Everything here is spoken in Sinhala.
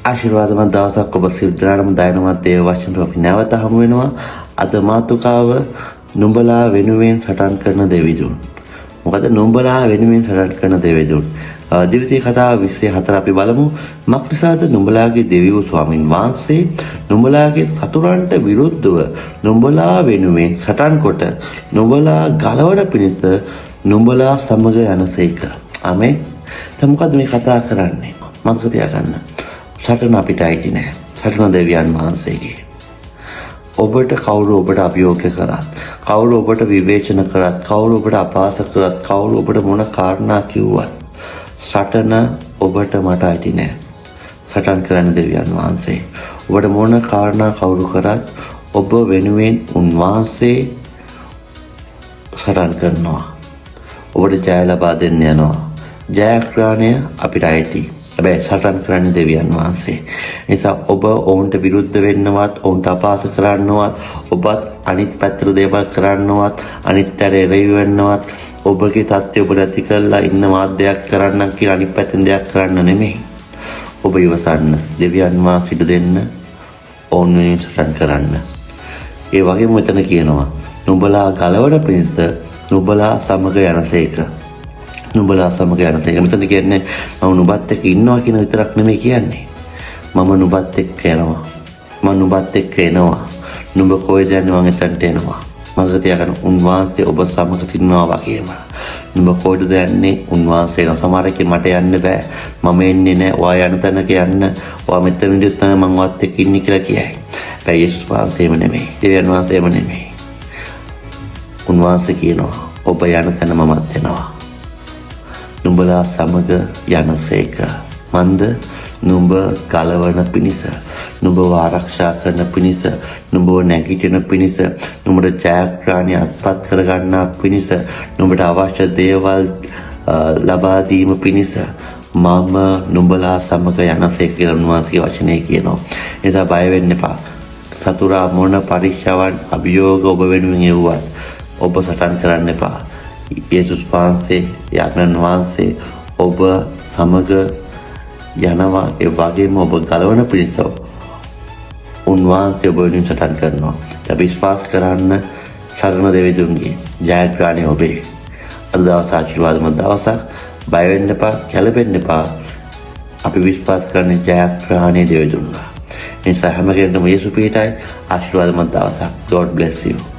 ආශිර්වාදමත් දවසක් ඔබ සියලුම දයනමත් දේව වචනට අපි නැවත හමු වෙනවා. අද මාතුකාව නුඹලා වෙනුවෙන් සටන් කරන දෙවිදුන්. මොකද නුඹලා වෙනුවෙන් සටන් කරන දෙවිදුන්. දිවිතී කතාව 24 අපි බලමු. මක්නිසාද නුඹලාගේ දෙවියෝ ස්වාමින් වහන්සේ නුඹලාගේ සතුරන්ට විරුද්ධව නුඹලා වෙනුවෙන් සටන් කොට නුඹලා ගලවන පිණිස නුඹලා සමග යනසේක. ආමෙන්. දැන් මොකද මේ කතා කරන්නේ? මතක තියාගන්න. සටන අපිට අයිති නෑ. සටන දෙවියන් වහන්සේගේ. ඔබට කවුරු ඔබට අභියෝග කරත්, කවුරු ඔබට විවේචන කරත්, කවුරු ඔබට අපහාස කරත්, කවුරු ඔබට මොන කාරණා කිව්වත් සටන ඔබට මට අයිති නෑ. සටන් කරන්න දෙවියන් වහන්සේ. ඔබට මොන කාරණා කවුරු කරත් ඔබ වෙනුවෙන් උන්වහන්සේ සටන් කරනවා. ඔබට ජය ලබා දෙන්න යනවා. ජයග්‍රහණය අපිට අයිති. හැබැයි සටන් කරන්නේ දෙවියන් වහන්සේ. නිසා ඔබ ඔවුන්ට විරුද්ධ වෙන්නවත්, ඔවුන්ට අපහාස කරන්නවත්, ඔබත් අනිත් පැත්තට දේවල් කරන්නවත්, අනිත් අය එරෙහි වෙන්නවත්, ඔබගේ தත්ත්වය ඔබ නැති කරලා ඉන්න මාධ්‍යයක් කරන්න කියලා අනිත් පැත්තෙන් දෙයක් කරන්න නෙමෙයි. ඔබ ඉවසන්න. දෙවියන් වහන්සේට දෙන්න. ඔවුන් වෙනුවෙන් සටන් කරන්න. ඒ වගේම මෙතන කියනවා නුඹලා ගලවන පිණිස නුඹලා සමග යනසේක. නුඹලා සමග යනසේක. මෙතන කියන්නේ මම නුඹත් එක්ක ඉන්නවා කියන විතරක් නෙමෙයි කියන්නේ. මම නුඹත් එක්ක යනවා. මම නුඹත් එක්ක එනවා. නුඹ කොහෙද යන්නේ මම එතනට එනවා. මම තියාගන්න උන්වහන්සේ ඔබ සමග සිටිනවා වගේම. නුඹ කොහෙද යන්නේ? උන්වහන්සේ එනවා. සමහර එකේ මට යන්න බෑ. මම එන්නේ නෑ. ඔයා යන තැනක යන්න. ඔයා මෙතන ඉඳන් තමයි මම වත් එක්ක ඉන්නේ කියලා කියයි. හැබැයි යේසුස් වහන්සේම නෙමෙයි. දෙවියන් වහන්සේම නෙමෙයි. උන්වහන්සේ කියනවා ඔබ යන තැන මමත් යනවා. නුඹලා සමග යනසේක. මන්ද නුඹ ගලවන පිණිස, නුඹව ආරක්ෂා කරන පිණිස, නුඹව නැගිටින පිණිස, නුඹට ජයග්‍රහණය අත්පත් කරගන්නා පිණිස, නුඹට අවශ්‍ය දේවල් ලබා දීම පිණිස මම නුඹලා සමග යනසේක කියලා උන්වහන්සේගේ වචනේ කියනවා. ඒ නිසා බය වෙන්න එපා. සතුරා මොන පරීක්ෂාවන් අභියෝග ඔබ වෙනුවෙන් එව්වත් ඔබ සටන් කරන්න එපා. යේසුස් වහන්සේ, යාඥන් වහන්සේ ඔබ සමග යනවා. ඒ වගේම ඔබ ගලවන පිණිස උන්වහන්සේ ඔබ වෙනුවෙන් සටන් කරනවා. අපි විශ්වාස කරන්න සරණ දෙවිදුන්ගේ ජයග්‍රහණය ඔබේ. අද දවස ආශිර්වාදමත් දවසක්. බය වෙන්න එපා, කැළඹෙන්න එපා. අපි විශ්වාස කරන ජයග්‍රහණය දෙවිදුන්ගා. ඒ නිසා හැම කෙනෙකුටම යේසු පිටයි ආශිර්වාදමත් දවසක්. God bless you.